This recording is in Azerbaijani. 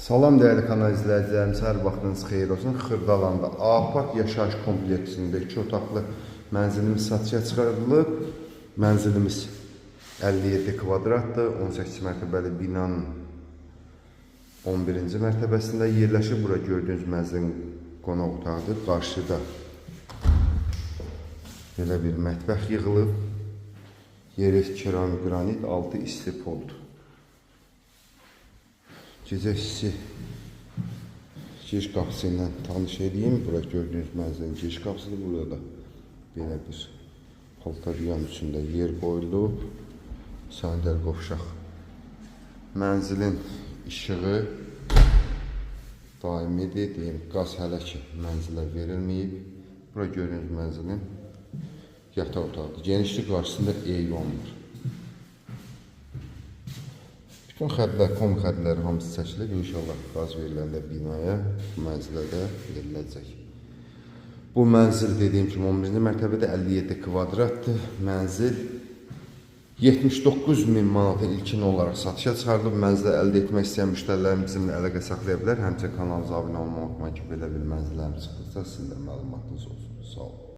Salam dəyərli kanal izləyicilərimiz, hər vaxtınız xeyir olsun. Xırdalanda Apart yaşayış kompleksində 2 otaqlı mənzilimiz satışa çıxarılıb. Mənzilimiz 57 kvadratdır, 18 mərtəbəli binanın 11-ci mərtəbəsində yerləşir. Bura gördüyünüz mənzilin qonaq otağıdır. Qarşıda belə bir mətbəx yığılıb. Yeri keramik qranit, altı isti poldur. Gecə hissi giriş qapısı ilə tanış edeyim. Bura gördüyünüz mənzilin giriş qapısıdır. Burada da belə bir paltaryan içində yer qoyulub. Sandal qovşaq. Mənzilin işığı daimidir. Deyim, qaz hələ ki mənzilə verilməyib. Bura gördüyünüz mənzilin yataq otağıdır. Genişlik qarşısında eyvan var. Bütün xədlər, kom xədləri hamısı çəkilib. İnşallah qaz veriləndə binaya, mənzilə də veriləcək. Bu mənzil dediyim kimi 11-ci mərtəbədə 57 kvadratdır. Mənzil 79.000 manata ilkin olaraq satışa çıxarılıb. Mənzilə əldə etmək istəyən müştərilər bizimlə əlaqə saxlaya bilər. Həmçinin kanalımıza abunə olmağı unutmayın ki, belə bir mənzillərimiz çıxırsa sizin də məlumatınız olsun. Sağ olun.